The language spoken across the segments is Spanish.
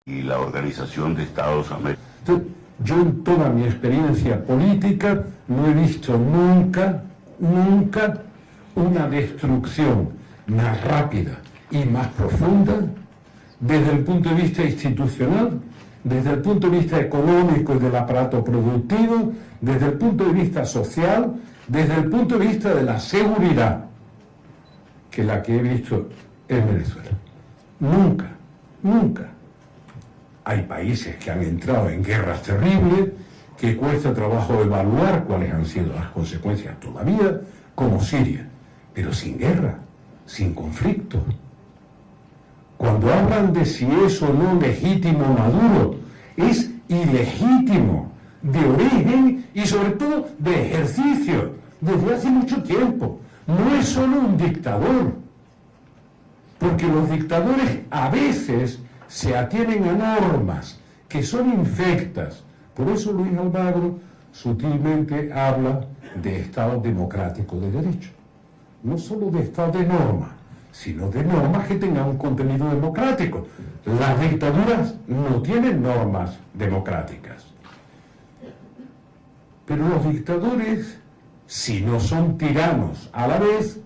y la Organización de Estados Americanos. Yo en toda mi experiencia política no he visto nunca una destrucción más rápida y más profunda desde el punto de vista institucional, desde el punto de vista económico y del aparato productivo, desde el punto de vista social, desde el punto de vista de la seguridad, que la que he visto en Venezuela. Nunca. Hay países que han entrado en guerras terribles, que cuesta trabajo evaluar cuáles han sido las consecuencias todavía, como Siria, pero sin guerra, sin conflicto. Cuando hablan de si es o no legítimo Maduro, es ilegítimo, de origen y sobre todo de ejercicio, desde hace mucho tiempo. No es solo un dictador, porque los dictadores a veces se atienen a normas que son infectas. Por eso Luis Almagro sutilmente habla de Estado democrático de derecho. No solo de Estado de norma, sino de normas que tengan un contenido democrático. Las dictaduras no tienen normas democráticas. Pero los dictadores, si no son tiranos a la vez,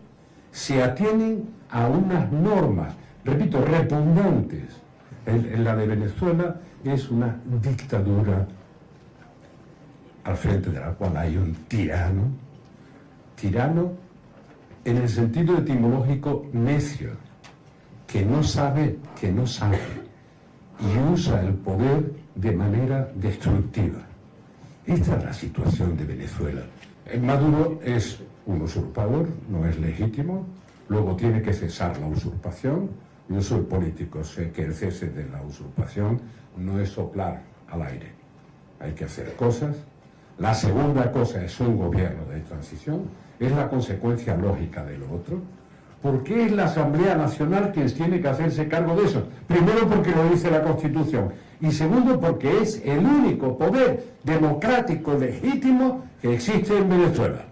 se atienen a unas normas, repito, repugnantes. En la de Venezuela es una dictadura al frente de la cual hay un tirano en el sentido etimológico necio, que no sabe y usa el poder de manera destructiva. Esta es la situación de Venezuela. Maduro es un usurpador, no es legítimo, luego tiene que cesar la usurpación. Yo soy político, sé que el cese de la usurpación no es soplar al aire. Hay que hacer cosas. La segunda cosa es un gobierno de transición, es la consecuencia lógica de lo otro. ¿Por qué es la Asamblea Nacional quien tiene que hacerse cargo de eso? Primero, porque lo dice la Constitución. Y segundo, porque es el único poder democrático legítimo que existe en Venezuela.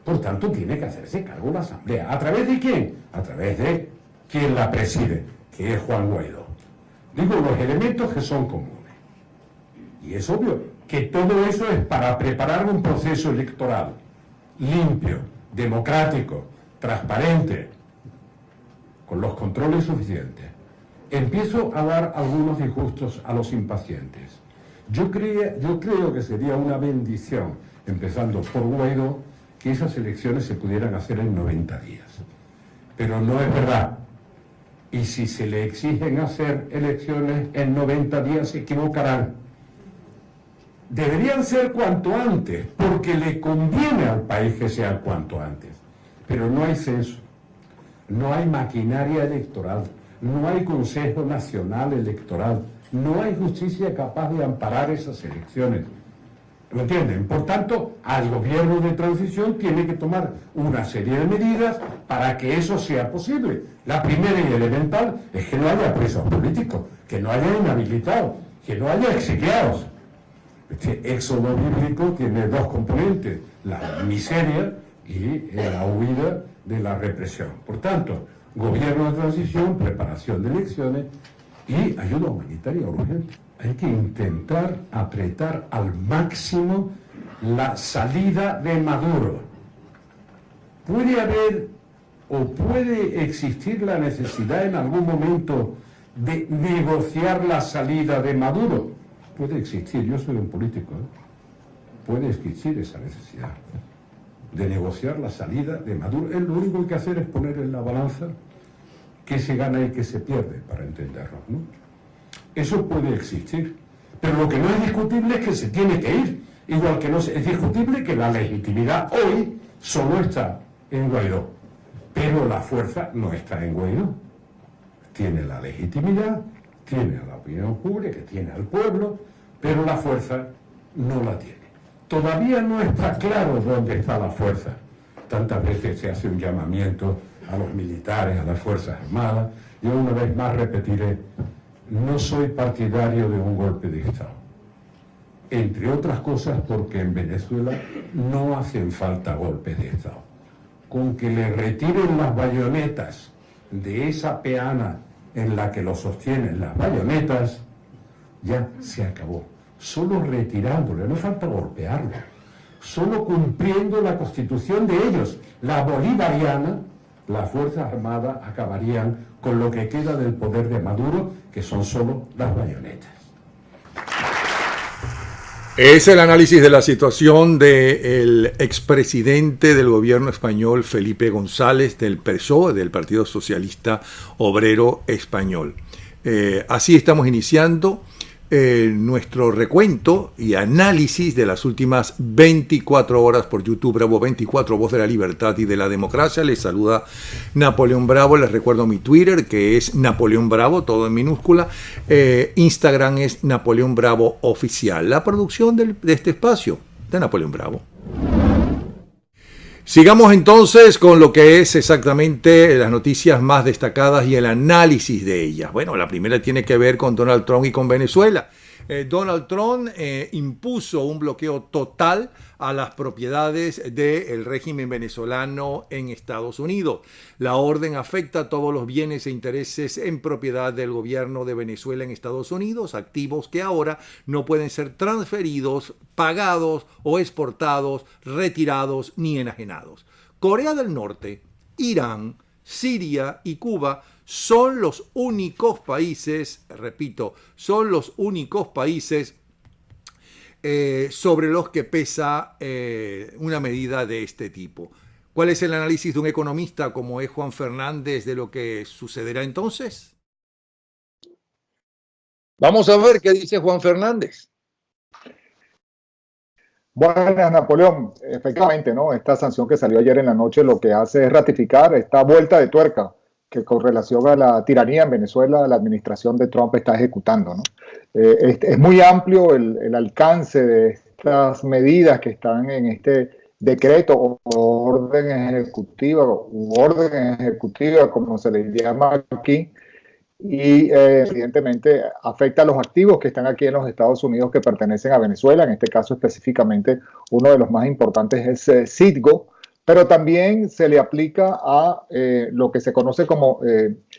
Por tanto, tiene que hacerse cargo la Asamblea. ¿A través de quién? A través de quien la preside, que es Juan Guaidó. Digo, los elementos que son comunes. Y es obvio que todo eso es para preparar un proceso electoral limpio, democrático, transparente, con los controles suficientes. Empiezo a dar algunos disgustos a los impacientes. Yo creo que sería una bendición, empezando por Guaidó, que esas elecciones se pudieran hacer en 90 días. Pero no es verdad. Y si se le exigen hacer elecciones en 90 días, se equivocarán. Deberían ser cuanto antes, porque le conviene al país que sea cuanto antes. Pero no hay censo, no hay maquinaria electoral, no hay Consejo Nacional Electoral, no hay justicia capaz de amparar esas elecciones. ¿Lo entienden? Por tanto, al gobierno de transición tiene que tomar una serie de medidas para que eso sea posible. La primera y elemental es que no haya presos políticos, que no haya inhabilitados, que no haya exiliados. Este éxodo bíblico tiene dos componentes, la miseria y la huida de la represión. Por tanto, gobierno de transición, preparación de elecciones y ayuda humanitaria urgente. Hay que intentar apretar al máximo la salida de Maduro. ¿Puede haber o puede existir la necesidad en algún momento de negociar la salida de Maduro? Puede existir, yo soy un político, puede existir esa necesidad de negociar la salida de Maduro. Lo único que hay que hacer es poner en la balanza qué se gana y qué se pierde, para entendernos, ¿no? Eso puede existir, pero lo que no es discutible es que se tiene que ir, igual que no es discutible que la legitimidad hoy solo está en Guaidó, pero la fuerza no está en Guaidó. Tiene la legitimidad, tiene a la opinión pública, tiene al pueblo, pero la fuerza no la tiene. Todavía no está claro dónde está la fuerza. Tantas veces se hace un llamamiento a los militares, a las Fuerzas Armadas. Yo una vez más repetiré, no soy partidario de un golpe de Estado. Entre otras cosas porque en Venezuela no hacen falta golpes de Estado. Con que le retiren las bayonetas de esa peana en la que lo sostienen las bayonetas, ya se acabó. Solo retirándolo, no falta golpearlo. Solo cumpliendo la constitución de ellos, la bolivariana, las Fuerzas Armadas acabarían con lo que queda del poder de Maduro, que son solo las bayonetas. Es el análisis de la situación del expresidente del gobierno español, Felipe González, del PSOE, del Partido Socialista Obrero Español. Así estamos iniciando nuestro recuento y análisis de las últimas 24 horas por YouTube Bravo 24, Voz de la Libertad y de la Democracia. Les saluda Napoleón Bravo. Les recuerdo mi Twitter, que es Napoleón Bravo, todo en minúscula. Instagram es Napoleón Bravo Oficial. La producción de este espacio de Napoleón Bravo. Sigamos entonces con lo que es exactamente las noticias más destacadas y el análisis de ellas. Bueno, la primera tiene que ver con Donald Trump y con Venezuela. Donald Trump impuso un bloqueo total a las propiedades del régimen venezolano en Estados Unidos. La orden afecta a todos los bienes e intereses en propiedad del gobierno de Venezuela en Estados Unidos, activos que ahora no pueden ser transferidos, pagados o exportados, retirados ni enajenados. Corea del Norte, Irán, Siria y Cuba son los únicos países, repito, son los únicos países sobre los que pesa una medida de este tipo. ¿Cuál es el análisis de un economista como es Juan Fernández de lo que sucederá entonces? Vamos a ver qué dice Juan Fernández. Buenas, Napoleón. Efectivamente, ¿no? Esta sanción que salió ayer en la noche lo que hace es ratificar esta vuelta de tuerca que con relación a la tiranía en Venezuela la administración de Trump está ejecutando, ¿no? Es muy amplio el alcance de estas medidas que están en este decreto o orden ejecutiva, como se le llama aquí, y evidentemente afecta a los activos que están aquí en los Estados Unidos que pertenecen a Venezuela. En este caso específicamente uno de los más importantes es Citgo, pero también se le aplica a lo que se conoce como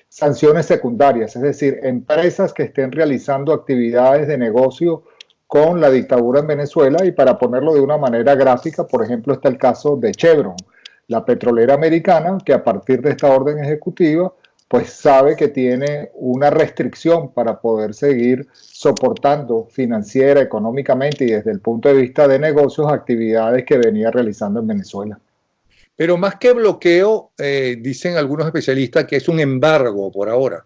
sanciones secundarias, es decir, empresas que estén realizando actividades de negocio con la dictadura en Venezuela. Y para ponerlo de una manera gráfica, por ejemplo, está el caso de Chevron, la petrolera americana, que a partir de esta orden ejecutiva pues sabe que tiene una restricción para poder seguir soportando financiera, económicamente y desde el punto de vista de negocios, actividades que venía realizando en Venezuela. Pero más que bloqueo, dicen algunos especialistas que es un embargo por ahora.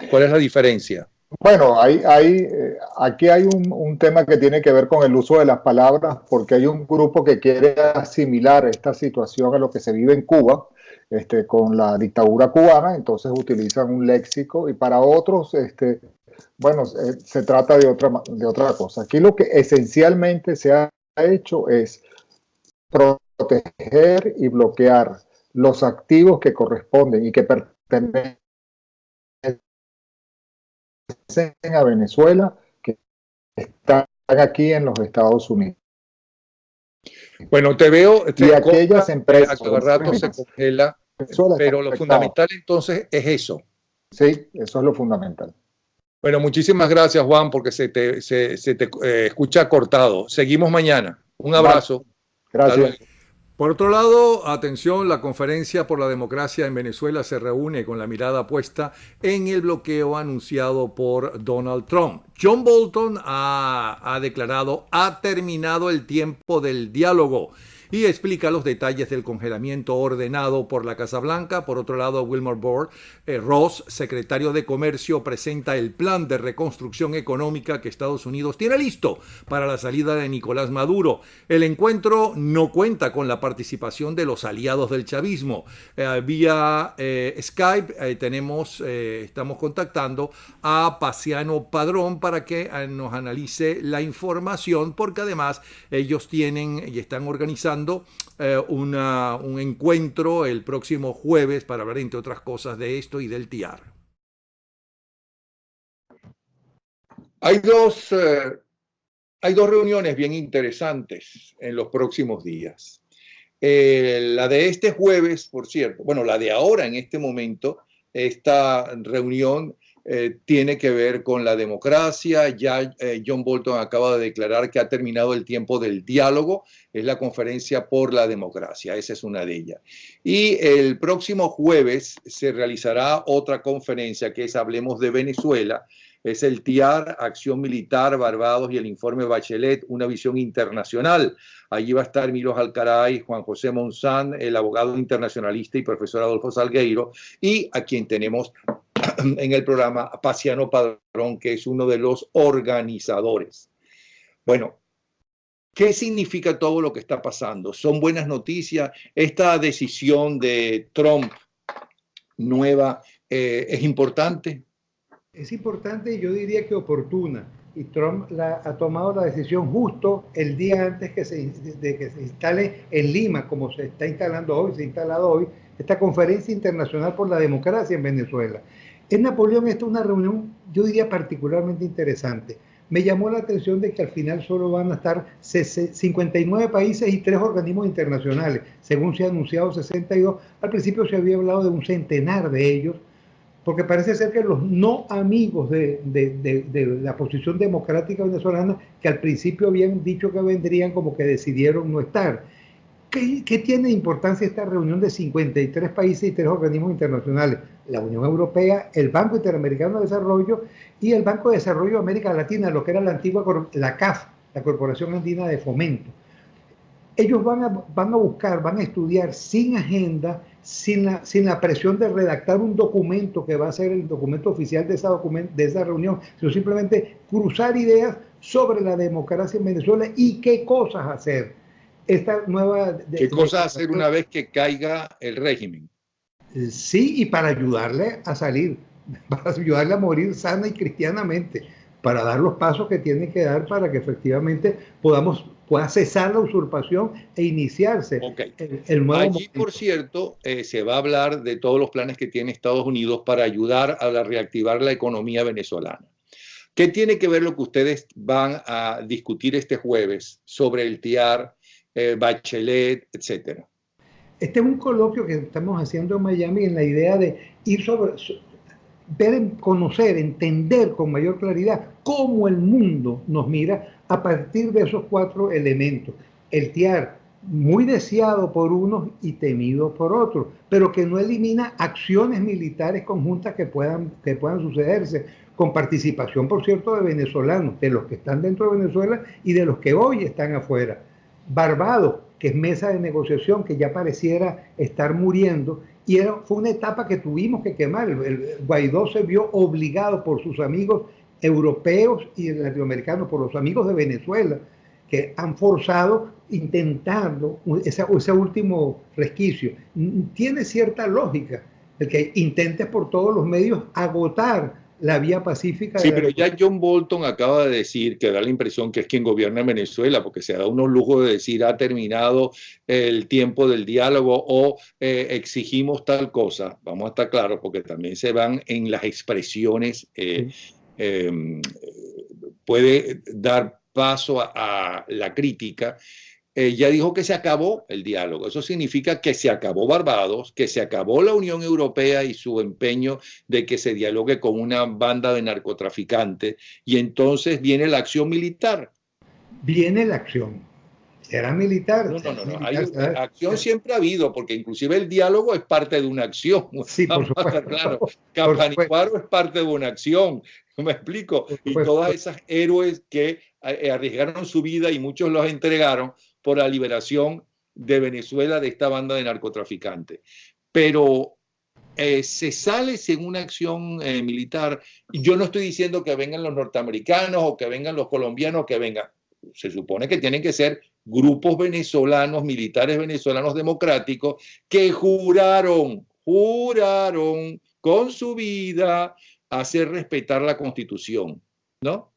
¿Cuál es la diferencia? Bueno, aquí hay un tema que tiene que ver con el uso de las palabras, porque hay un grupo que quiere asimilar esta situación a lo que se vive en Cuba, con la dictadura cubana. Entonces utilizan un léxico, y para otros, se trata de otra cosa. Aquí lo que esencialmente se ha hecho es proteger y bloquear los activos que corresponden y que pertenecen a Venezuela, que están aquí en los Estados Unidos. Bueno, te veo, y aquellas empresas a cada rato se congela, pero lo fundamental entonces es eso. Sí, eso es lo fundamental. Bueno, muchísimas gracias, Juan, porque se te escucha cortado. Seguimos mañana. Un abrazo. Gracias. Por otro lado, atención, la Conferencia por la Democracia en Venezuela se reúne con la mirada puesta en el bloqueo anunciado por Donald Trump. John Bolton ha declarado ha terminado el tiempo del diálogo y explica los detalles del congelamiento ordenado por la Casa Blanca. Por otro lado, Wilbur Ross, secretario de Comercio, presenta el plan de reconstrucción económica que Estados Unidos tiene listo para la salida de Nicolás Maduro. El encuentro no cuenta con la participación de los aliados del chavismo. Vía Skype estamos contactando a Paciano Padrón para que nos analice la información, porque además ellos tienen y están organizando un encuentro el próximo jueves para hablar, entre otras cosas, de esto y del TIAR. Hay dos reuniones bien interesantes en los próximos días. La de este jueves, por cierto, bueno, la de ahora en este momento, esta reunión tiene que ver con la democracia. Ya John Bolton acaba de declarar que ha terminado el tiempo del diálogo. Es la conferencia por la democracia. Esa es una de ellas. Y el próximo jueves se realizará otra conferencia que es Hablemos de Venezuela. Es el TIAR, Acción Militar, Barbados y el Informe Bachelet, una visión internacional. Allí va a estar Milos Alcaray, Juan José Monzán, el abogado internacionalista y profesor Adolfo Salgueiro, y a quien tenemos en el programa Paciano Padrón, que es uno de los organizadores. Bueno, ¿qué significa todo lo que está pasando? ¿Son buenas noticias? Esta decisión de Trump nueva es importante. Es importante y yo diría que oportuna. Y Trump ha tomado la decisión justo el día antes de que se instale en Lima, como se está instalando hoy, se ha instalado hoy, esta conferencia internacional por la democracia en Venezuela. En Napoleón esta es una reunión, yo diría, particularmente interesante. Me llamó la atención de que al final solo van a estar 59 países y 3 organismos internacionales. Según se ha anunciado 62, al principio se había hablado de un centenar de ellos, porque parece ser que los no amigos de la posición democrática venezolana, que al principio habían dicho que vendrían, como que decidieron no estar. ¿Qué tiene importancia esta reunión de 53 países y 3 organismos internacionales? La Unión Europea, el Banco Interamericano de Desarrollo y el Banco de Desarrollo de América Latina, lo que era la antigua la CAF, la Corporación Andina de Fomento. Ellos van a buscar, van a estudiar sin agenda, sin la presión de redactar un documento que va a ser el documento oficial de esa reunión, sino simplemente cruzar ideas sobre la democracia en Venezuela y qué cosas hacer. Esta nueva... ¿Qué cosas hacer una vez que caiga el régimen? Sí, y para ayudarle a salir, para ayudarle a morir sana y cristianamente, para dar los pasos que tiene que dar para que efectivamente pueda cesar la usurpación e iniciarse el nuevo Allí, momento. por cierto, se va a hablar de todos los planes que tiene Estados Unidos para ayudar a reactivar la economía venezolana. ¿Qué tiene que ver lo que ustedes van a discutir este jueves sobre el TIAR, Bachelet, etcétera? Este es un coloquio que estamos haciendo en Miami en la idea de ir ver, conocer, entender con mayor claridad cómo el mundo nos mira a partir de esos 4 elementos. El TIAR, muy deseado por unos y temido por otros, pero que no elimina acciones militares conjuntas que puedan sucederse, con participación, por cierto, de venezolanos, de los que están dentro de Venezuela y de los que hoy están afuera. Barbados, que es mesa de negociación, que ya pareciera estar muriendo, y fue una etapa que tuvimos que quemar. El Guaidó se vio obligado por sus amigos europeos y latinoamericanos, por los amigos de Venezuela, que han forzado intentando ese último resquicio. Tiene cierta lógica el que intentes por todos los medios agotar la vía pacífica. Sí, pero ya John Bolton acaba de decir, que da la impresión que es quien gobierna en Venezuela, porque se da unos lujos de decir ha terminado el tiempo del diálogo o exigimos tal cosa. Vamos a estar claros, porque también se van en las expresiones, puede dar paso a la crítica. Ya dijo que se acabó el diálogo. Eso significa que se acabó Barbados, que se acabó la Unión Europea y su empeño de que se dialogue con una banda de narcotraficantes, y entonces viene la acción militar. Viene la acción. ¿Será militar? No. Acción siempre ha habido, porque inclusive el diálogo es parte de una acción. Sí, por supuesto. Claro, Campanicuaro es parte de una acción. ¿Me explico? Y todas esas héroes que arriesgaron su vida y muchos los entregaron por la liberación de Venezuela de esta banda de narcotraficantes. Pero se sale sin una acción militar. Y yo no estoy diciendo que vengan los norteamericanos o que vengan los colombianos, que vengan. Se supone que tienen que ser grupos venezolanos, militares venezolanos democráticos, que juraron con su vida hacer respetar la Constitución, ¿no?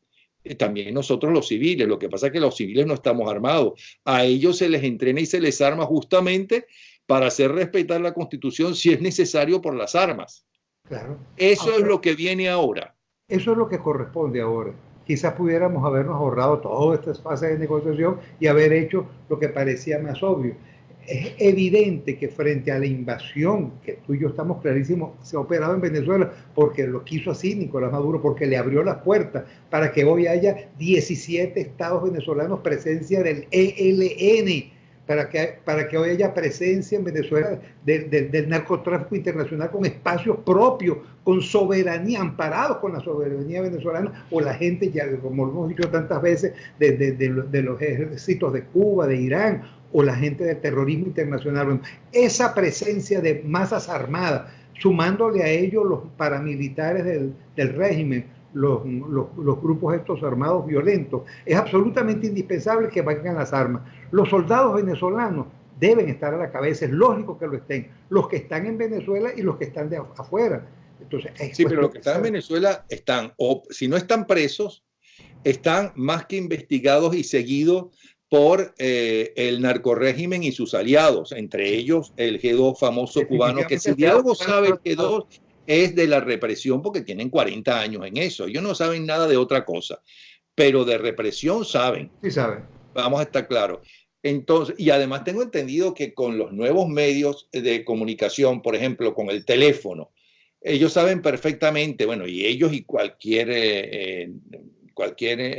También nosotros los civiles. Lo que pasa es que los civiles no estamos armados. A ellos se les entrena y se les arma justamente para hacer respetar la Constitución, si es necesario, por las armas. Claro. Eso es lo que viene ahora. Eso es lo que corresponde ahora. Quizás pudiéramos habernos ahorrado toda esta fase de negociación y haber hecho lo que parecía más obvio. Es evidente que frente a la invasión, que tú y yo estamos clarísimos, se ha operado en Venezuela porque lo quiso así Nicolás Maduro, porque le abrió las puertas para que hoy haya 17 estados venezolanos presencia del ELN, para que hoy haya presencia en Venezuela del narcotráfico internacional con espacios propios, con soberanía, amparados con la soberanía venezolana, o la gente, ya como hemos dicho tantas veces, de los ejércitos de Cuba, de Irán, o la gente del terrorismo internacional. Bueno, esa presencia de masas armadas, sumándole a ellos los paramilitares del régimen, los grupos estos armados violentos, es absolutamente indispensable que vayan las armas. Los soldados venezolanos deben estar a la cabeza, es lógico que lo estén, los que están en Venezuela y los que están de afuera. Entonces, sí, pero los que están en Venezuela están, o si no están presos, están más que investigados y seguidos por el narcorrégimen y sus aliados, entre ellos el G2 famoso cubano, que si de algo sabe el G2 es de la represión, porque tienen 40 años en eso. Ellos no saben nada de otra cosa, pero de represión saben. Sí saben. Vamos a estar claros. Entonces, y además tengo entendido que con los nuevos medios de comunicación, por ejemplo, con el teléfono, ellos saben perfectamente, bueno, y ellos y cualquier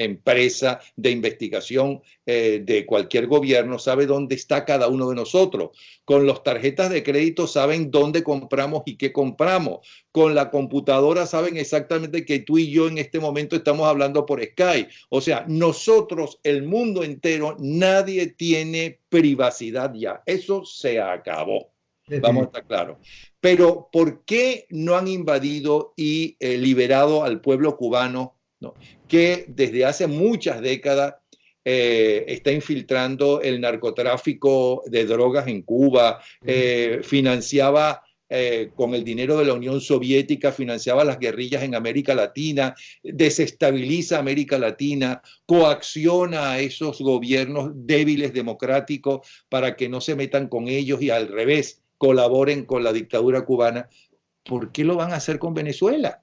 empresa de investigación de cualquier gobierno sabe dónde está cada uno de nosotros. Con las tarjetas de crédito saben dónde compramos y qué compramos. Con la computadora saben exactamente que tú y yo en este momento estamos hablando por Skype. O sea, nosotros, el mundo entero, nadie tiene privacidad ya. Eso se acabó. Vamos a estar claros. Pero ¿por qué no han invadido y liberado al pueblo cubano, ¿no?, que desde hace muchas décadas está infiltrando el narcotráfico de drogas en Cuba, financiaba con el dinero de la Unión Soviética, financiaba las guerrillas en América Latina, desestabiliza América Latina, coacciona a esos gobiernos débiles democráticos para que no se metan con ellos y al revés, colaboren con la dictadura cubana? ¿Por qué lo van a hacer con Venezuela?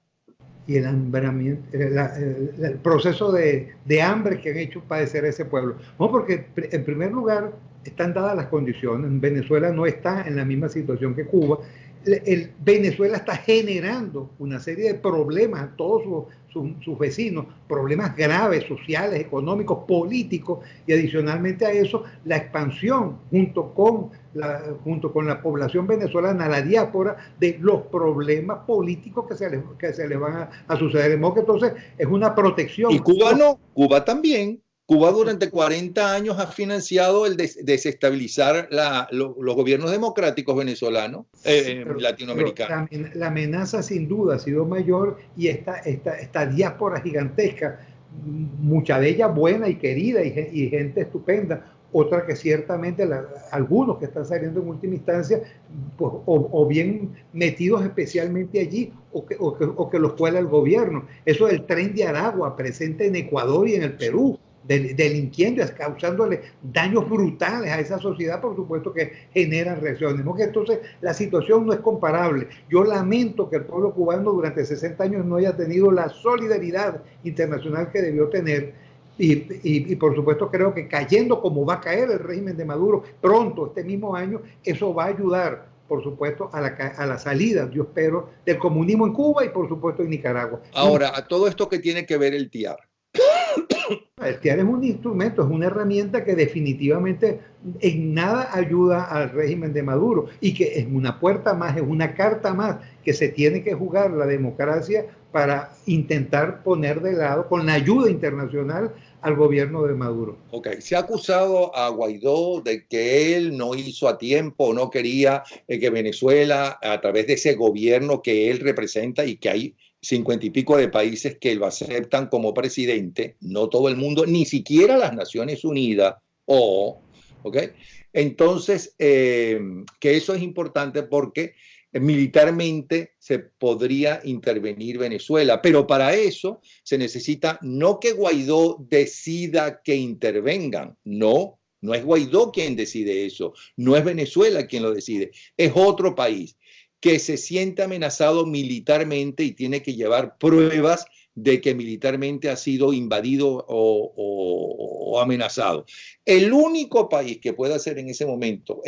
Y el hambramiento, el proceso de hambre que han hecho padecer a ese pueblo. No, porque en primer lugar están dadas las condiciones. Venezuela no está en la misma situación que Cuba. Venezuela está generando una serie de problemas a todos sus vecinos, problemas graves, sociales, económicos, políticos, y adicionalmente a eso, la expansión junto con la población venezolana, la diáspora, de los problemas políticos que se les van a suceder. De modo que entonces es una protección. Y Cuba no, Cuba también. Cuba durante 40 años ha financiado el desestabilizar los gobiernos democráticos venezolanos, latinoamericanos. La amenaza sin duda ha sido mayor, y esta diáspora gigantesca, mucha de ella buena y querida y gente estupenda, otra que ciertamente algunos que están saliendo en última instancia, pues, o bien metidos especialmente allí, o que los cuela el gobierno. Eso del Tren de Aragua, presente en Ecuador y en el Perú, delinquiendo, causándole daños brutales a esa sociedad, por supuesto que generan reacciones. ¿No? Que entonces la situación no es comparable. Yo lamento que el pueblo cubano durante 60 años no haya tenido la solidaridad internacional que debió tener, y por supuesto creo que cayendo como va a caer el régimen de Maduro pronto, este mismo año, eso va a ayudar, por supuesto, a la salida, yo espero, del comunismo en Cuba y por supuesto en Nicaragua. Ahora, a todo esto que tiene que ver el TIAR. El TIAR es un instrumento, es una herramienta que definitivamente en nada ayuda al régimen de Maduro, y que es una puerta más, es una carta más que se tiene que jugar la democracia para intentar poner de lado, con la ayuda internacional, al gobierno de Maduro. Ok, se ha acusado a Guaidó de que él no hizo a tiempo, no quería que Venezuela, a través de ese gobierno que él representa, y que hay 50 y pico de países que lo aceptan como presidente, no todo el mundo, ni siquiera las Naciones Unidas, entonces, que eso es importante porque militarmente se podría intervenir Venezuela, pero para eso se necesita no que Guaidó decida que intervengan, no es Guaidó quien decide eso, no es Venezuela quien lo decide, es otro país que se siente amenazado militarmente y tiene que llevar pruebas de que militarmente ha sido invadido o amenazado. El único país que puede hacer en este momento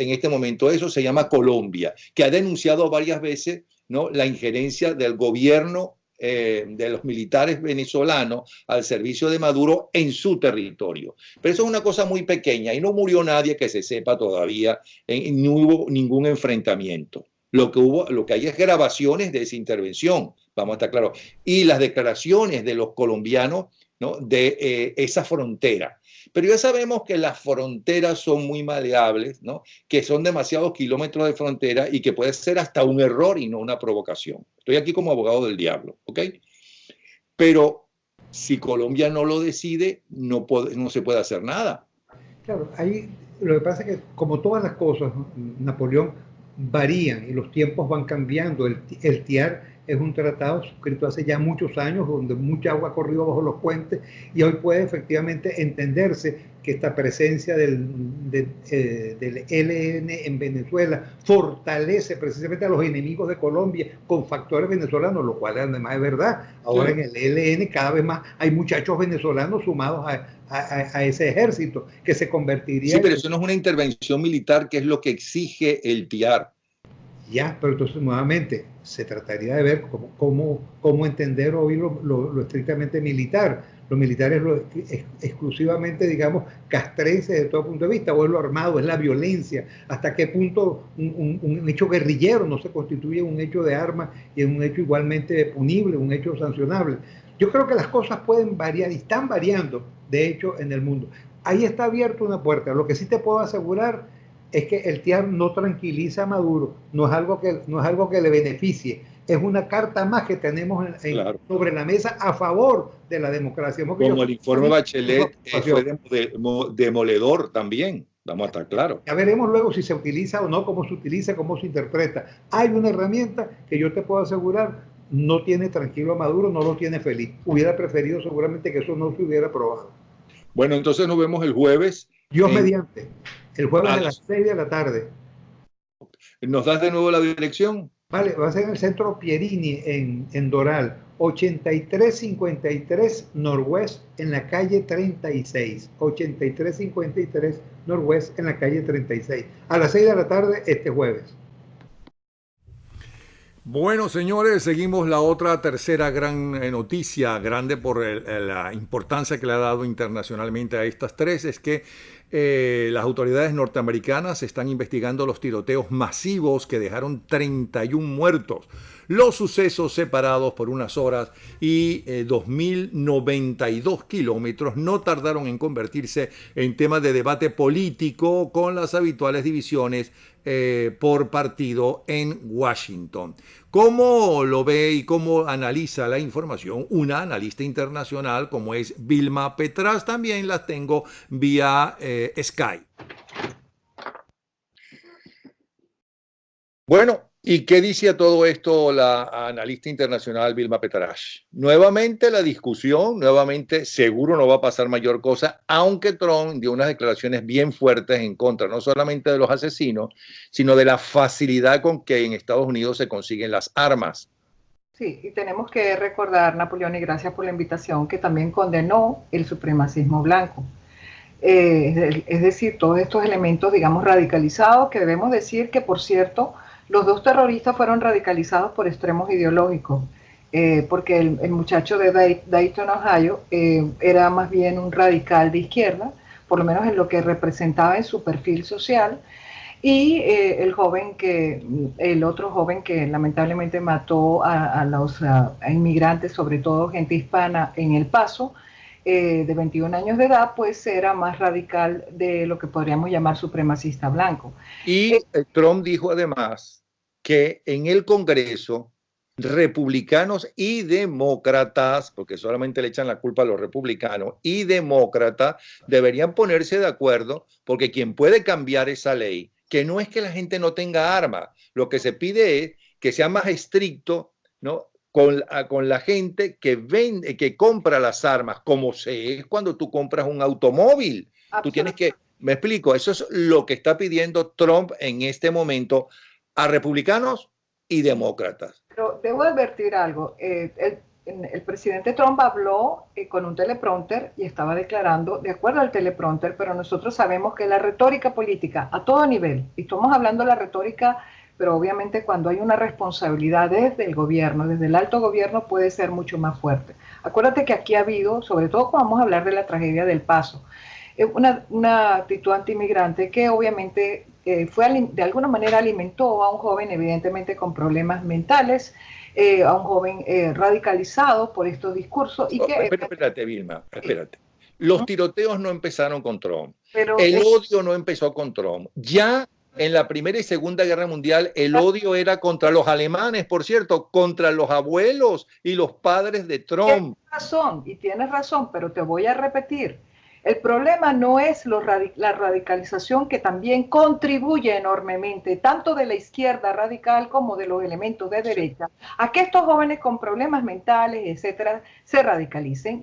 eso se llama Colombia, que ha denunciado varias veces, ¿no?, la injerencia del gobierno de los militares venezolanos al servicio de Maduro en su territorio. Pero eso es una cosa muy pequeña y no murió nadie que se sepa todavía, no hubo ningún enfrentamiento. Lo que hay es grabaciones de esa intervención, vamos a estar claros, y las declaraciones de los colombianos, ¿no?, de esa frontera. Pero ya sabemos que las fronteras son muy maleables, ¿no?, que son demasiados kilómetros de frontera y que puede ser hasta un error y no una provocación. Estoy aquí como abogado del diablo, ¿ok? Pero si Colombia no lo decide, no se puede hacer nada. Claro, ahí lo que pasa es que, como todas las cosas, Napoleón, varían y los tiempos van cambiando. El TIAR es un tratado suscrito hace ya muchos años, donde mucha agua ha corrido bajo los puentes, y hoy puede efectivamente entenderse que esta presencia del ELN en Venezuela fortalece precisamente a los enemigos de Colombia con factores venezolanos, lo cual además es verdad. Ahora en el ELN cada vez más hay muchachos venezolanos sumados a ese ejército, que se convertiría... Sí, pero eso no es una intervención militar, que es lo que exige el TIAR. Ya, pero entonces nuevamente se trataría de ver cómo entender hoy lo estrictamente militar. Lo militar es exclusivamente, digamos, castrense desde todo punto de vista, o es lo armado, es la violencia, hasta qué punto un hecho guerrillero no se constituye un hecho de arma y es un hecho igualmente punible, un hecho sancionable. Yo creo que las cosas pueden variar y están variando, de hecho, en el mundo. Ahí está abierta una puerta. Lo que sí te puedo asegurar es que el TIAR no tranquiliza a Maduro, no es algo que le beneficie, es una carta más que tenemos sobre la mesa a favor de la democracia. Como el informe Bachelet fue demoledor también, vamos a estar claros. Ya veremos luego si se utiliza o no, cómo se utiliza, cómo se interpreta. Hay una herramienta que yo te puedo asegurar no tiene tranquilo a Maduro, no lo tiene feliz. Hubiera preferido seguramente que eso no se hubiera aprobado. Bueno, entonces nos vemos el jueves. Dios mediante. El jueves a las 6 de la tarde. ¿Nos das de nuevo la dirección? Vale, va a ser en el Centro Pierini, en Doral, 8353 Norwest, en la calle 36. 8353 Norwest, en la calle 36. A las 6 de la tarde este jueves. Bueno, señores, seguimos la otra tercera gran noticia, grande por la importancia que le ha dado internacionalmente a estas tres, es que las autoridades norteamericanas están investigando los tiroteos masivos que dejaron 31 muertos. Los sucesos separados por unas horas y 2.092 kilómetros no tardaron en convertirse en tema de debate político con las habituales divisiones por partido en Washington. ¿Cómo lo ve y cómo analiza la información una analista internacional como es Vilma Petras? También las tengo vía Skype. Bueno, ¿y qué dice a todo esto la analista internacional Vilma Petras? Nuevamente la discusión, nuevamente seguro no va a pasar mayor cosa, aunque Trump dio unas declaraciones bien fuertes en contra, no solamente de los asesinos, sino de la facilidad con que en Estados Unidos se consiguen las armas. Sí, y tenemos que recordar, Napoleón, y gracias por la invitación, que también condenó el supremacismo blanco. Es decir, todos estos elementos, digamos, radicalizados, que debemos decir que, por cierto, los dos terroristas fueron radicalizados por extremos ideológicos, porque el muchacho de Dayton, Ohio, era más bien un radical de izquierda, por lo menos en lo que representaba en su perfil social, y el otro joven que lamentablemente mató a los inmigrantes, sobre todo gente hispana, en El Paso, de 21 años de edad, pues era más radical de lo que podríamos llamar supremacista blanco. Y Trump dijo además que en el Congreso republicanos y demócratas, porque solamente le echan la culpa a los republicanos, y demócratas deberían ponerse de acuerdo, porque quien puede cambiar esa ley, que no es que la gente no tenga armas, lo que se pide es que sea más estricto, ¿no?, con la gente que vende, que compra las armas, como se es cuando tú compras un automóvil. Tú tienes que, me explico, eso es lo que está pidiendo Trump en este momento a republicanos y demócratas. Pero debo advertir algo, el presidente Trump habló con un teleprompter y estaba declarando de acuerdo al teleprompter, pero nosotros sabemos que la retórica política a todo nivel, y estamos hablando de la retórica, pero obviamente cuando hay una responsabilidad desde el gobierno, desde el alto gobierno, puede ser mucho más fuerte. Acuérdate que aquí ha habido, sobre todo cuando vamos a hablar de la tragedia del Paso, una actitud antimigrante que obviamente de alguna manera alimentó a un joven evidentemente con problemas mentales, a un joven radicalizado por estos discursos. Y que, espérate, Vilma, espérate. Los tiroteos no empezaron con Trump. Pero el odio no empezó con Trump. Ya en la Primera y Segunda Guerra Mundial el odio era contra los alemanes, por cierto, contra los abuelos y los padres de Trump. Tienes razón, pero te voy a repetir. El problema no es la radicalización, que también contribuye enormemente, tanto de la izquierda radical como de los elementos de derecha, a que estos jóvenes con problemas mentales, etcétera, se radicalicen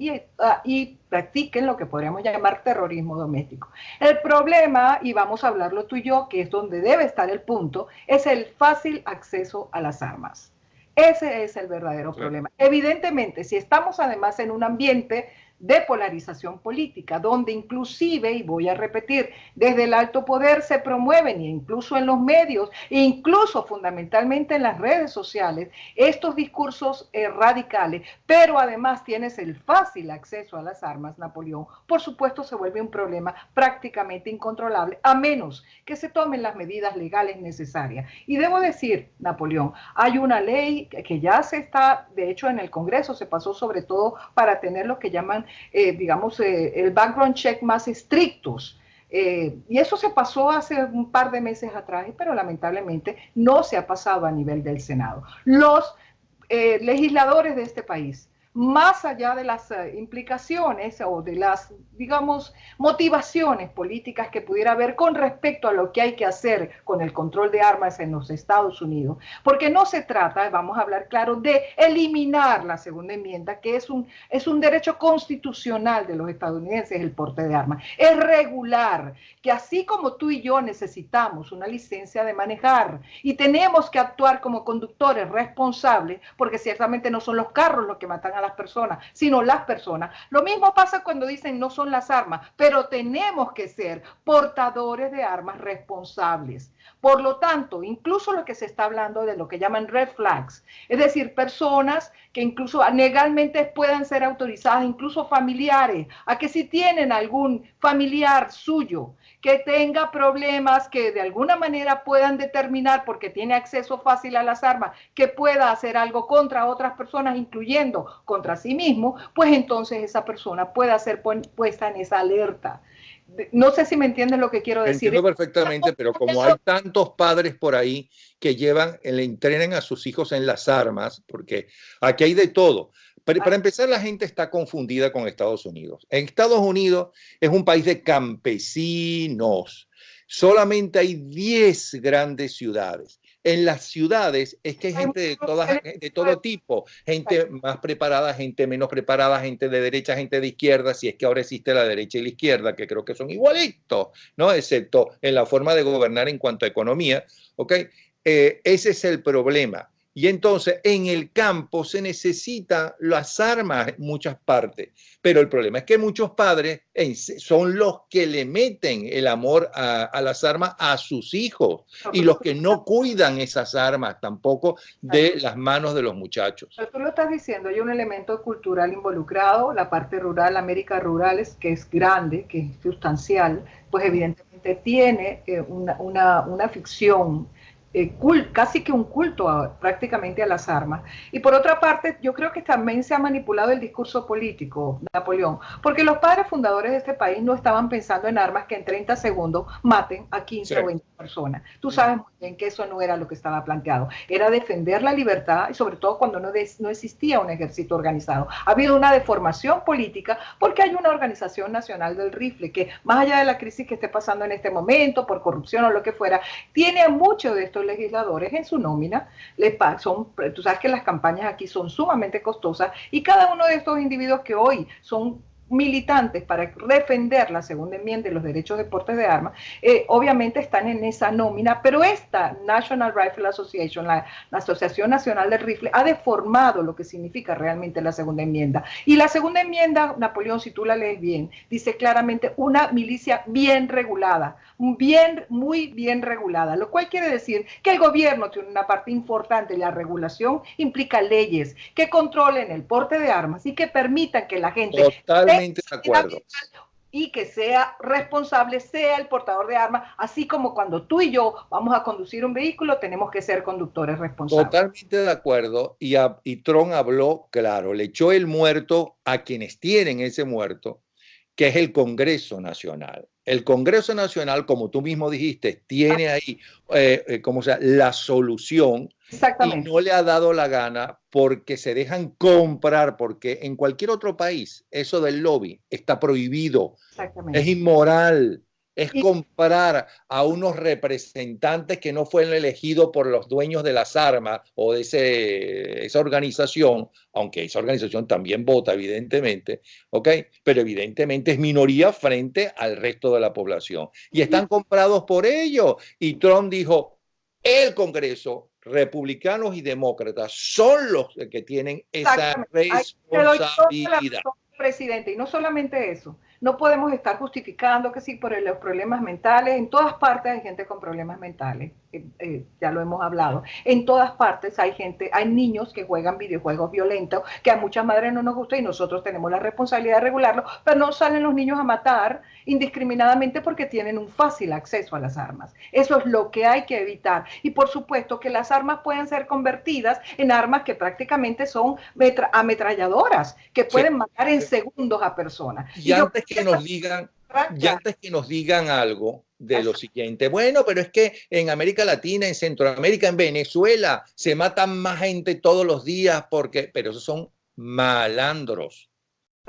y practiquen lo que podríamos llamar terrorismo doméstico. El problema, y vamos a hablarlo tú y yo, que es donde debe estar el punto, es el fácil acceso a las armas. Ese es el verdadero problema. Evidentemente, si estamos además en un ambiente de polarización política, donde inclusive, y voy a repetir, desde el alto poder se promueven, incluso en los medios, incluso fundamentalmente en las redes sociales, estos discursos radicales, pero además tienes el fácil acceso a las armas, Napoleón, por supuesto se vuelve un problema prácticamente incontrolable, a menos que se tomen las medidas legales necesarias. Y debo decir, Napoleón, hay una ley que ya se está, de hecho en el Congreso se pasó sobre todo para tener lo que llaman el background check más estrictos. Y eso se pasó hace un par de meses atrás, pero lamentablemente no se ha pasado a nivel del Senado. Los legisladores de este país, más allá de las implicaciones o de las, digamos, motivaciones políticas que pudiera haber con respecto a lo que hay que hacer con el control de armas en los Estados Unidos, porque no se trata, vamos a hablar claro, de eliminar la segunda enmienda, que es un derecho constitucional de los estadounidenses, el porte de armas, es regular, que así como tú y yo necesitamos una licencia de manejar y tenemos que actuar como conductores responsables, porque ciertamente no son los carros los que matan a las personas, sino las personas. Lo mismo pasa cuando dicen no son las armas, pero tenemos que ser portadores de armas responsables. Por lo tanto, incluso lo que se está hablando de lo que llaman red flags, es decir, personas que incluso legalmente puedan ser autorizadas, incluso familiares, a que si tienen algún familiar suyo que tenga problemas que de alguna manera puedan determinar, porque tiene acceso fácil a las armas, que pueda hacer algo contra otras personas, incluyendo contra sí mismo, pues entonces esa persona pueda ser puesta en esa alerta. No sé si me entiendes lo que quiero decir. Entiendo perfectamente, pero como hay tantos padres por ahí que le entrenan a sus hijos en las armas, porque aquí hay de todo. Para empezar, la gente está confundida con Estados Unidos. En Estados Unidos es un país de campesinos. Solamente hay 10 grandes ciudades. En las ciudades es que hay gente de todo tipo, gente más preparada, gente menos preparada, gente de derecha, gente de izquierda, si es que ahora existe la derecha y la izquierda, que creo que son igualitos, ¿no? Excepto en la forma de gobernar en cuanto a economía, ¿ok? Ese es el problema. Y entonces en el campo se necesitan las armas en muchas partes, pero el problema es que muchos padres son los que le meten el amor a las armas a sus hijos y los que no cuidan esas armas tampoco de las manos de los muchachos. Pero tú lo estás diciendo, hay un elemento cultural involucrado, la parte rural, América rural, que es grande, que es sustancial, pues evidentemente tiene una ficción, casi que un culto prácticamente a las armas. Y por otra parte, yo creo que también se ha manipulado el discurso político, Napoleón, porque los padres fundadores de este país no estaban pensando en armas que en 30 segundos maten a 15 o 20 personas. Tú sabes muy bien que eso no era lo que estaba planteado. Era defender la libertad y sobre todo cuando no existía un ejército organizado. Ha habido una deformación política porque hay una organización nacional del rifle que, más allá de la crisis que esté pasando en este momento, por corrupción o lo que fuera, tiene a muchos de estos legisladores en su nómina. Tú sabes que las campañas aquí son sumamente costosas y cada uno de estos individuos que hoy son militantes para defender la segunda enmienda y los derechos de portes de armas, obviamente están en esa nómina, pero esta National Rifle Association, la Asociación Nacional del Rifle, ha deformado lo que significa realmente la segunda enmienda. Y la segunda enmienda, Napoleón, si tú la lees bien, dice claramente una milicia bien regulada, muy bien regulada, lo cual quiere decir que el gobierno tiene una parte importante. La regulación implica leyes que controlen el porte de armas y que permitan que la gente totalmente de acuerdo y que sea responsable, sea el portador de armas, así como cuando tú y yo vamos a conducir un vehículo, tenemos que ser conductores responsables. Totalmente de acuerdo, y Trump habló claro, le echó el muerto a quienes tienen ese muerto, que es el Congreso Nacional. El Congreso Nacional, como tú mismo dijiste, tiene ahí la solución, y no le ha dado la gana porque se dejan comprar, porque en cualquier otro país eso del lobby está prohibido, es inmoral. Es comprar a unos representantes que no fueron elegidos por los dueños de las armas o de esa organización, aunque esa organización también vota, evidentemente, ¿ok? Pero evidentemente es minoría frente al resto de la población. Y están comprados por ellos. Y Trump dijo, el Congreso, republicanos y demócratas, son los que tienen esa responsabilidad. Presidente, y no solamente eso, no podemos estar justificando que sí por los problemas mentales. En todas partes hay gente con problemas mentales, ya lo hemos hablado. En todas partes hay niños que juegan videojuegos violentos, que a muchas madres no nos gusta y nosotros tenemos la responsabilidad de regularlo, pero no salen los niños a matar indiscriminadamente porque tienen un fácil acceso a las armas. Eso es lo que hay que evitar. Y por supuesto que las armas pueden ser convertidas en armas que prácticamente son ametralladoras, que pueden matar en segundos a personas. Y antes que nos digan algo de lo siguiente, bueno, pero es que en América Latina, en Centroamérica, en Venezuela, se matan más gente todos los días, pero esos son malandros,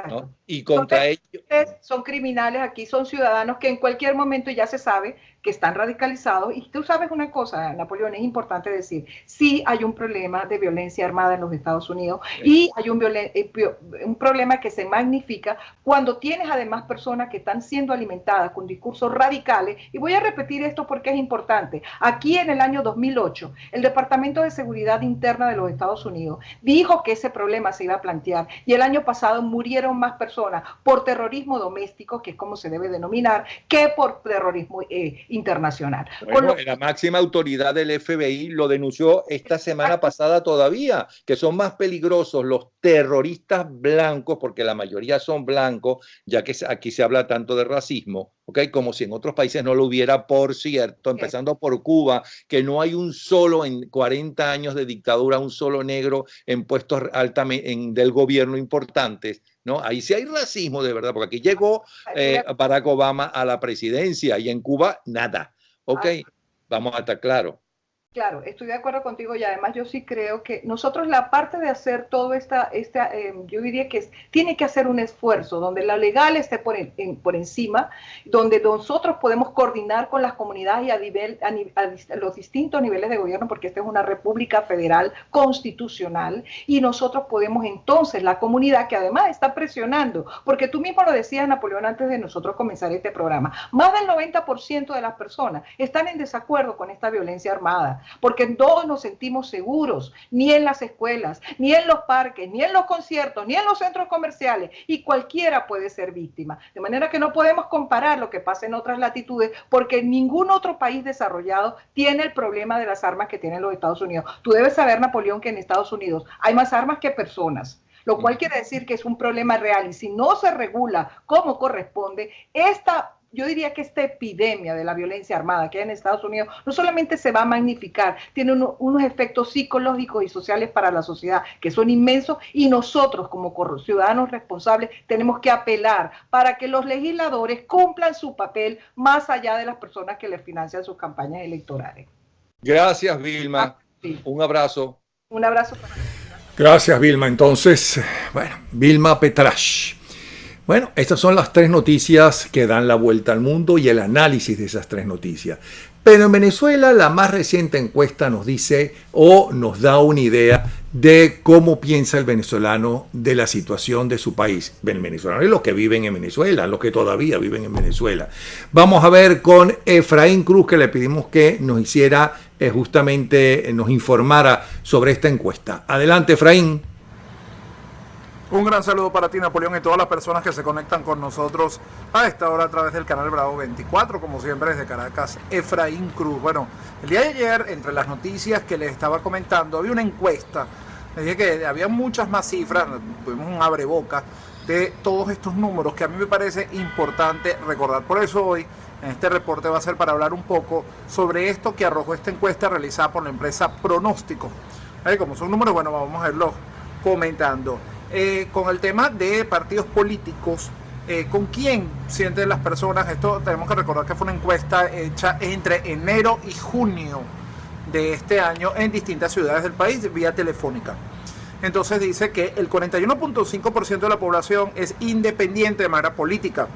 ¿no? Y contra ellos son criminales, aquí son ciudadanos que en cualquier momento ya se sabe que están radicalizados. Y tú sabes una cosa, Napoleón, es importante decir, sí hay un problema de violencia armada en los Estados Unidos, y hay un problema que se magnifica cuando tienes además personas que están siendo alimentadas con discursos radicales. Y voy a repetir esto porque es importante. Aquí en el año 2008, el Departamento de Seguridad Interna de los Estados Unidos dijo que ese problema se iba a plantear, y el año pasado murieron más personas por terrorismo doméstico, que es como se debe denominar, que por terrorismo internacional. Bueno, la máxima autoridad del FBI lo denunció esta semana pasada todavía, que son más peligrosos los terroristas blancos, porque la mayoría son blancos, ya que aquí se habla tanto de racismo, ¿okay? Como si en otros países no lo hubiera, por cierto, empezando por Cuba, que no hay un solo, en 40 años de dictadura, un solo negro en puestos del gobierno importantes, ¿no? Ahí sí hay racismo de verdad, porque aquí llegó Barack Obama a la presidencia y en Cuba nada. Ok, vamos a estar claros. Claro, estoy de acuerdo contigo, y además yo sí creo que nosotros la parte de hacer todo yo diría que tiene que hacer un esfuerzo donde la legal esté por encima, donde nosotros podemos coordinar con las comunidades y a los distintos niveles de gobierno, porque esta es una república federal constitucional, y nosotros podemos entonces, la comunidad que además está presionando, porque tú mismo lo decías, Napoleón, antes de nosotros comenzar este programa, más del 90% de las personas están en desacuerdo con esta violencia armada, porque todos nos sentimos seguros, ni en las escuelas, ni en los parques, ni en los conciertos, ni en los centros comerciales, y cualquiera puede ser víctima. De manera que no podemos comparar lo que pasa en otras latitudes, porque ningún otro país desarrollado tiene el problema de las armas que tienen los Estados Unidos. Tú debes saber, Napoleón, que en Estados Unidos hay más armas que personas, lo cual quiere decir que es un problema real, y si no se regula como corresponde, yo diría que esta epidemia de la violencia armada que hay en Estados Unidos no solamente se va a magnificar, tiene unos efectos psicológicos y sociales para la sociedad que son inmensos, y nosotros como ciudadanos responsables tenemos que apelar para que los legisladores cumplan su papel más allá de las personas que les financian sus campañas electorales. Gracias, Vilma. Sí. Un abrazo. Un abrazo para ti. Gracias, Vilma. Entonces, bueno, Vilma Petrasch. Bueno, estas son las tres noticias que dan la vuelta al mundo y el análisis de esas tres noticias. Pero en Venezuela la más reciente encuesta nos dice o nos da una idea de cómo piensa el venezolano de la situación de su país. El venezolano y los que viven en Venezuela, los que todavía viven en Venezuela. Vamos a ver con Efraín Cruz, que le pedimos que nos hiciera nos informara sobre esta encuesta. Adelante, Efraín. Un gran saludo para ti, Napoleón, y todas las personas que se conectan con nosotros a esta hora a través del canal Bravo 24, como siempre desde Caracas, Efraín Cruz. Bueno, el día de ayer, entre las noticias que les estaba comentando, había una encuesta. Les dije que había muchas más cifras, tuvimos un abreboca de todos estos números que a mí me parece importante recordar. Por eso hoy, en este reporte va a ser para hablar un poco sobre esto que arrojó esta encuesta realizada por la empresa Pronóstico. Como son números, bueno, vamos a irlos comentando. Con el tema de partidos políticos, ¿con quién sienten las personas? Esto tenemos que recordar que fue una encuesta hecha entre enero y junio de este año en distintas ciudades del país vía telefónica. Entonces dice que el 41.5% de la población es independiente de manera política,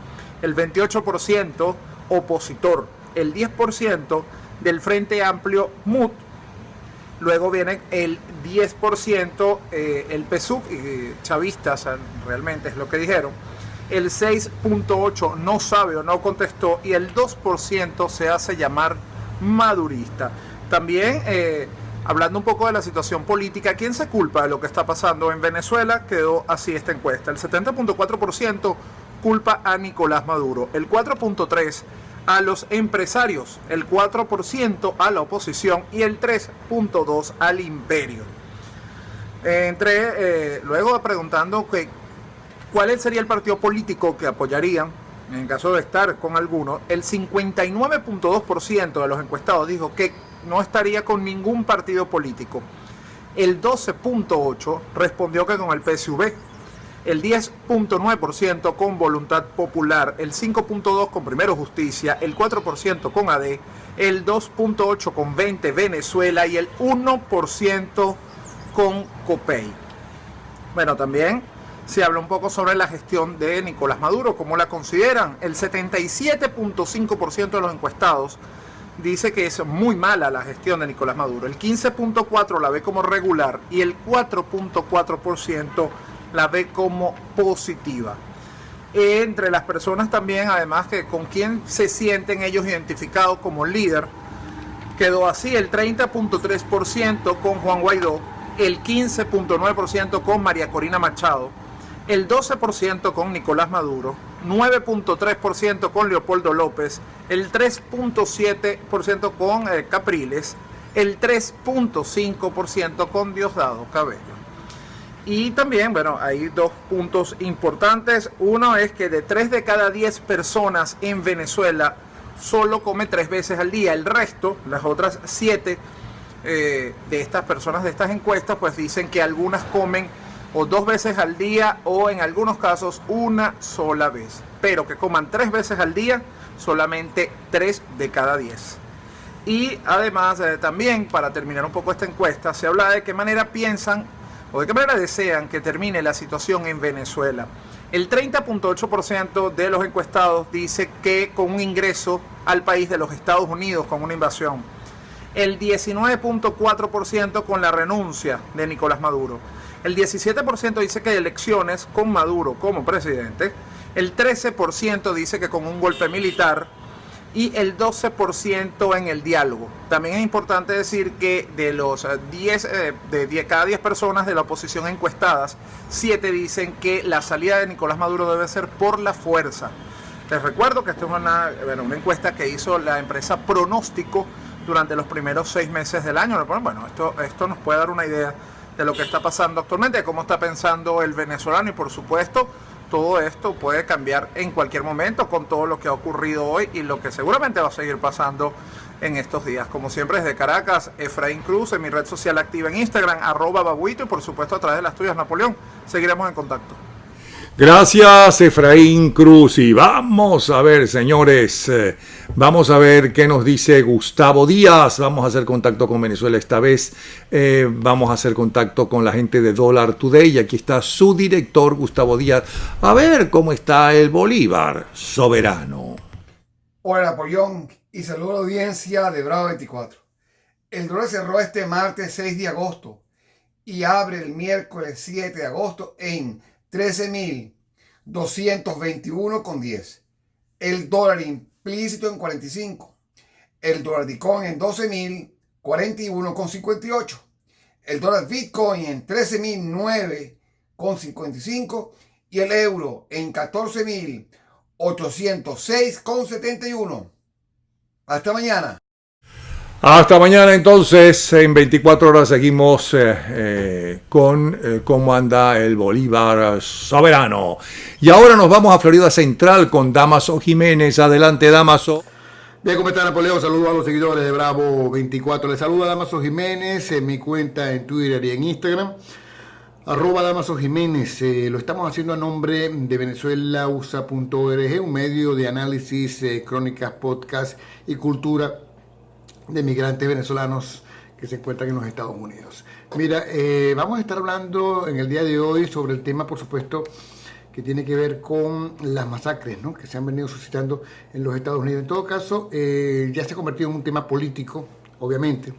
el 28% opositor, el 10% del Frente Amplio MUT. Luego viene el 10%, el PSUV, chavistas, realmente es lo que dijeron. El 6.8% no sabe o no contestó y el 2% se hace llamar madurista. También, hablando un poco de la situación política, ¿quién se culpa de lo que está pasando en Venezuela? Quedó así esta encuesta. El 70.4% culpa a Nicolás Maduro, el 4.3% a los empresarios, el 4% a la oposición y el 3.2% al imperio. Luego preguntando cuál sería el partido político que apoyarían en caso de estar con alguno, el 59.2% de los encuestados dijo que no estaría con ningún partido político. El 12.8% respondió que con el PSV. El 10.9% con Voluntad Popular, el 5.2% con Primero Justicia, el 4% con AD, el 2.8% con 20 Venezuela y el 1% con COPEI. Bueno, también se habla un poco sobre la gestión de Nicolás Maduro, cómo la consideran. El 77.5% de los encuestados dice que es muy mala la gestión de Nicolás Maduro, el 15.4% la ve como regular y el 4.4% la ve como positiva. Entre las personas también, además, que con quién se sienten ellos identificados como líder, quedó así: el 30.3% con Juan Guaidó, el 15.9% con María Corina Machado, el 12% con Nicolás Maduro, 9.3% con Leopoldo López, el 3.7% con Capriles, el 3.5% con Diosdado Cabello. Y también, bueno, hay dos puntos importantes. Uno es que de 3 de cada 10 personas en Venezuela solo come 3 veces al día. El resto, las otras 7 de estas personas de estas encuestas, pues dicen que algunas comen o 2 veces al día o en algunos casos una sola vez. Pero que coman 3 veces al día, solamente 3 de cada 10. Y además, también, para terminar un poco esta encuesta, se habla de qué manera piensan o de qué manera desean que termine la situación en Venezuela. El 30.8% de los encuestados dice que con un ingreso al país de los Estados Unidos, con una invasión. El 19.4% con la renuncia de Nicolás Maduro. El 17% dice que elecciones con Maduro como presidente. El 13% dice que con un golpe militar. Y el 12% en el diálogo. También es importante decir que de los cada 10 personas de la oposición encuestadas, 7 dicen que la salida de Nicolás Maduro debe ser por la fuerza. Les recuerdo que esta es una encuesta que hizo la empresa Pronóstico durante los primeros 6 meses del año. Bueno, esto nos puede dar una idea de lo que está pasando actualmente, de cómo está pensando el venezolano, y por supuesto todo esto puede cambiar en cualquier momento con todo lo que ha ocurrido hoy y lo que seguramente va a seguir pasando en estos días. Como siempre, desde Caracas, Efraín Cruz, en mi red social activa en Instagram, @babuito, y por supuesto a través de las tuyas, Napoleón. Seguiremos en contacto. Gracias, Efraín Cruz. Y vamos a ver, señores, vamos a ver qué nos dice Gustavo Díaz. Vamos a hacer contacto con Venezuela esta vez. Vamos a hacer contacto con la gente de Dollar Today. Y aquí está su director, Gustavo Díaz. A ver cómo está el Bolívar soberano. Hola Napoleón y saludo a la audiencia de Bravo 24. El dólar cerró este martes 6 de agosto y abre el miércoles 7 de agosto en 13.221,10. El dólar implícito en 45. El dólar Bitcoin en 12.041,58. El dólar Bitcoin en 13.009,55 y el euro en 14.806,71. Hasta mañana. Hasta mañana entonces, en 24 horas seguimos con cómo anda el Bolívar soberano. Y ahora nos vamos a Florida Central con Damaso Jiménez. Adelante, Damaso. Bien, ¿cómo está Napoleón? Saludos a los seguidores de Bravo 24. Les saluda Damaso Jiménez en mi cuenta en Twitter y en Instagram. @Damaso Jiménez. Lo estamos haciendo a nombre de venezuelausa.org, un medio de análisis, crónicas, podcast y cultura de migrantes venezolanos que se encuentran en los Estados Unidos. Mira, vamos a estar hablando en el día de hoy sobre el tema, por supuesto, que tiene que ver con las masacres, ¿no?, que se han venido suscitando en los Estados Unidos. En todo caso, ya se ha convertido en un tema político, obviamente,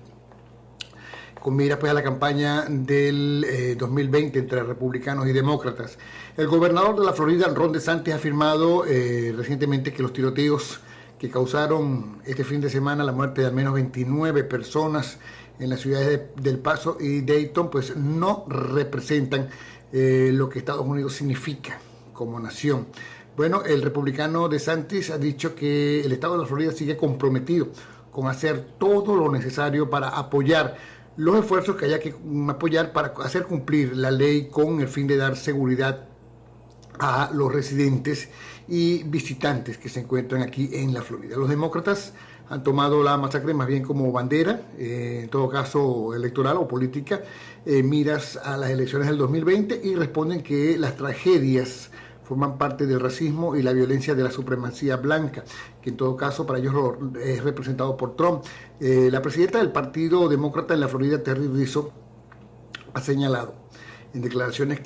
con miras pues a la campaña del 2020 entre republicanos y demócratas. El gobernador de la Florida, Ron DeSantis, ha afirmado recientemente que los tiroteos que causaron este fin de semana la muerte de al menos 29 personas en las ciudades de El Paso y Dayton, pues no representan lo que Estados Unidos significa como nación. Bueno, el republicano DeSantis ha dicho que el estado de la Florida sigue comprometido con hacer todo lo necesario para apoyar los esfuerzos que haya que apoyar para hacer cumplir la ley con el fin de dar seguridad a los residentes y visitantes que se encuentran aquí en la Florida. Los demócratas han tomado la masacre más bien como bandera, en todo caso electoral o política, miras a las elecciones del 2020, y responden que las tragedias forman parte del racismo y la violencia de la supremacía blanca, que en todo caso para ellos es representado por Trump. La presidenta del Partido Demócrata en la Florida, Terry Rizzo, ha señalado en declaraciones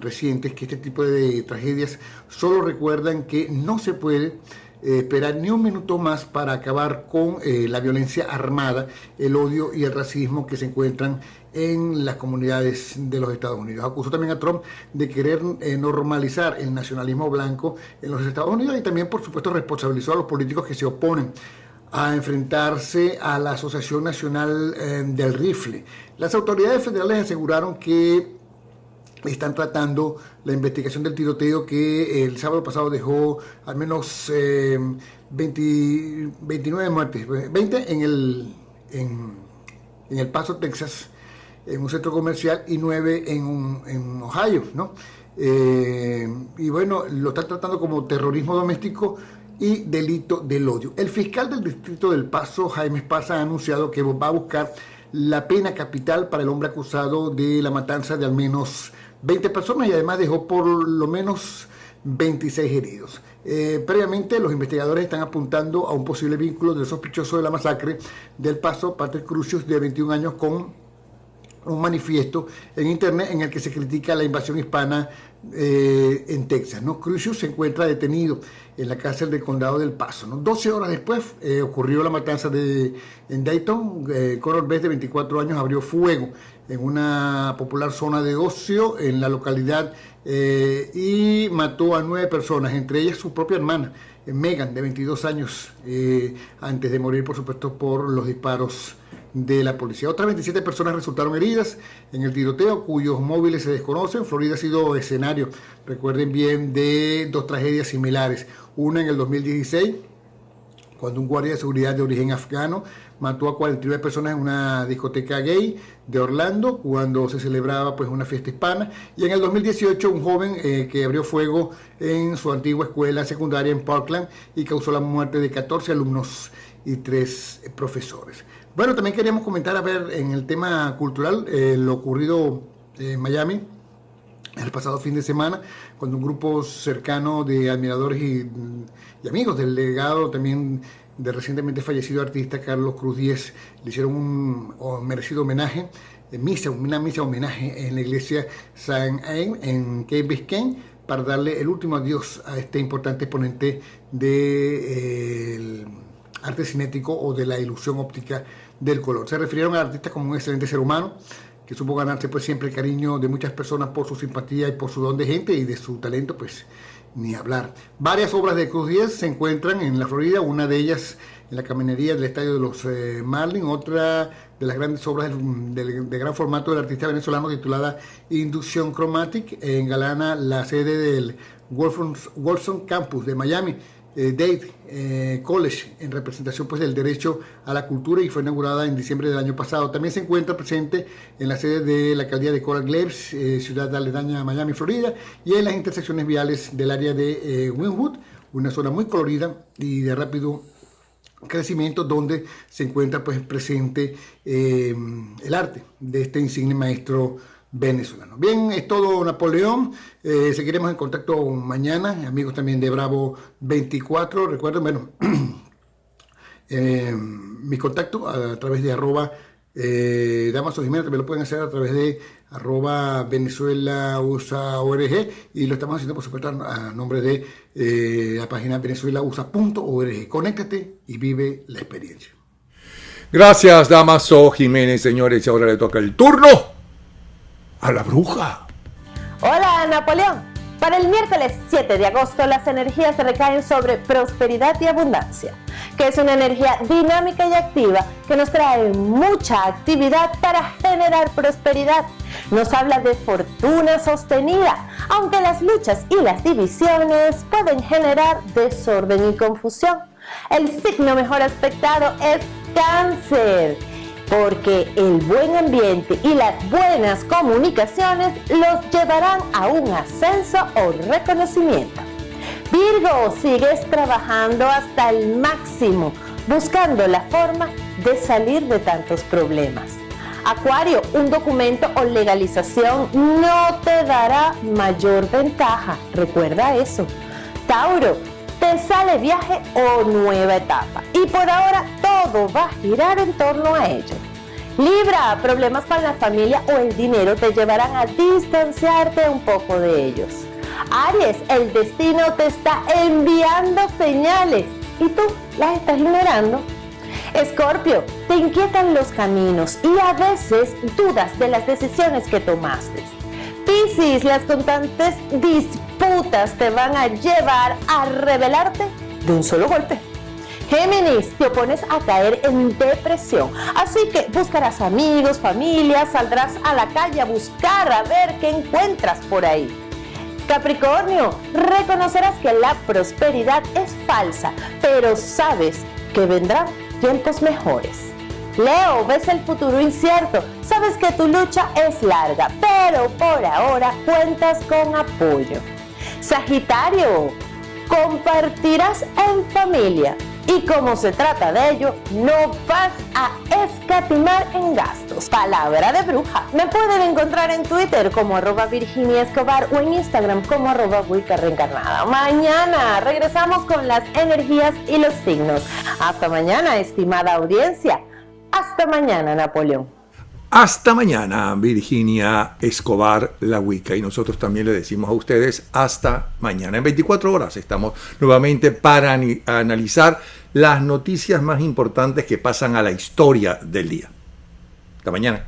recientes que este tipo de tragedias solo recuerdan que no se puede esperar ni un minuto más para acabar con la violencia armada, el odio y el racismo que se encuentran en las comunidades de los Estados Unidos. Acusó también a Trump de querer normalizar el nacionalismo blanco en los Estados Unidos, y también, por supuesto, responsabilizó a los políticos que se oponen a enfrentarse a la Asociación Nacional del Rifle. Las autoridades federales aseguraron que están tratando la investigación del tiroteo que el sábado pasado dejó al menos 29 muertes, 20 en El Paso, Texas, en un centro comercial, y 9 en Ohio, ¿no? Y bueno, lo están tratando como terrorismo doméstico y delito del odio. El fiscal del distrito del Paso, Jaime Esparza, ha anunciado que va a buscar la pena capital para el hombre acusado de la matanza de al menos 20 personas, y además dejó por lo menos 26 heridos. Previamente, los investigadores están apuntando a un posible vínculo del sospechoso de la masacre del Paso, Patrick Crusius, de 21 años, con un manifiesto en internet en el que se critica la invasión hispana en Texas, ¿no? Crusius se encuentra detenido en la cárcel del condado del Paso, ¿no? 12 horas después ocurrió la matanza en Dayton. Conor Best, de 24 años, abrió fuego en una popular zona de ocio en la localidad y mató a 9 personas, entre ellas su propia hermana, Megan, de 22 años, antes de morir, por supuesto, por los disparos de la policía. Otras 27 personas resultaron heridas en el tiroteo, cuyos móviles se desconocen. Florida ha sido escenario, recuerden bien, de 2 tragedias similares. Una en el 2016, cuando un guardia de seguridad de origen afgano mató a 49 personas en una discoteca gay de Orlando, cuando se celebraba pues una fiesta hispana. Y en el 2018, un joven que abrió fuego en su antigua escuela secundaria en Parkland y causó la muerte de 14 alumnos y 3 profesores. Bueno, también queríamos comentar, a ver, en el tema cultural, lo ocurrido en Miami el pasado fin de semana, cuando un grupo cercano de admiradores y amigos del legado también del recientemente fallecido artista Carlos Cruz Díez le hicieron un merecido homenaje, una misa homenaje en la iglesia San Aim en Key Biscayne, para darle el último adiós a este importante exponente del arte cinético o de la ilusión óptica del color. Se refirieron al artista como un excelente ser humano, que supo ganarse pues siempre el cariño de muchas personas por su simpatía y por su don de gente, y de su talento pues ni hablar. Varias obras de Cruz Diez se encuentran en la Florida, una de ellas en la caminería del estadio de los Marlins, otra de las grandes obras de gran formato del artista venezolano titulada Induction Chromatic, engalana la sede del Wolfson Campus de Miami Dade College, en representación pues del derecho a la cultura, y fue inaugurada en diciembre del año pasado. También se encuentra presente en la sede de la alcaldía de Coral Gables, ciudad aledaña a Miami, Florida, y en las intersecciones viales del área de Wynwood, una zona muy colorida y de rápido crecimiento, donde se encuentra pues presente el arte de este insigne maestro venezolano. Bien, es todo, Napoleón. Seguiremos en contacto mañana, amigos también de Bravo 24. Recuerden, bueno, mi contacto a través de @Damaso Jiménez, también lo pueden hacer a través de @VenezuelaUSA.org, y lo estamos haciendo por supuesto a nombre de la página venezuelausa.org. Conéctate y vive la experiencia. Gracias, Damaso Jiménez, señores. Y ahora le toca el turno a la bruja. Hola, Napoleón. Para el miércoles 7 de agosto, las energías recaen sobre prosperidad y abundancia, que es una energía dinámica y activa que nos trae mucha actividad para generar prosperidad. Nos habla de fortuna sostenida, aunque las luchas y las divisiones pueden generar desorden y confusión. El signo mejor aspectado es Cáncer, porque el buen ambiente y las buenas comunicaciones los llevarán a un ascenso o reconocimiento. Virgo, sigues trabajando hasta el máximo, buscando la forma de salir de tantos problemas. Acuario, un documento o legalización no te dará mayor ventaja, recuerda eso. Tauro, te sale viaje o nueva etapa, y por ahora todo va a girar en torno a ello. Libra, problemas con la familia o el dinero te llevarán a distanciarte un poco de ellos. Aries, el destino te está enviando señales y tú las estás ignorando. Escorpio, te inquietan los caminos y a veces dudas de las decisiones que tomaste. Piscis, las constantes disputas te van a llevar a rebelarte de un solo golpe. Géminis, te opones a caer en depresión, así que buscarás amigos, familia, saldrás a la calle a buscar a ver qué encuentras por ahí. Capricornio, reconocerás que la prosperidad es falsa, pero sabes que vendrán tiempos mejores. Leo, ves el futuro incierto, sabes que tu lucha es larga, pero por ahora cuentas con apoyo. Sagitario, compartirás en familia y como se trata de ello, no vas a escatimar en gastos. Palabra de bruja. Me pueden encontrar en Twitter como @Virginia Escobar o en Instagram como @Wicca Reencarnada. Mañana regresamos con las energías y los signos. Hasta mañana, estimada audiencia. Hasta mañana, Napoleón. Hasta mañana, Virginia Escobar, la Wicca. Y nosotros también le decimos a ustedes hasta mañana. En 24 horas estamos nuevamente para analizar las noticias más importantes que pasan a la historia del día. Hasta mañana.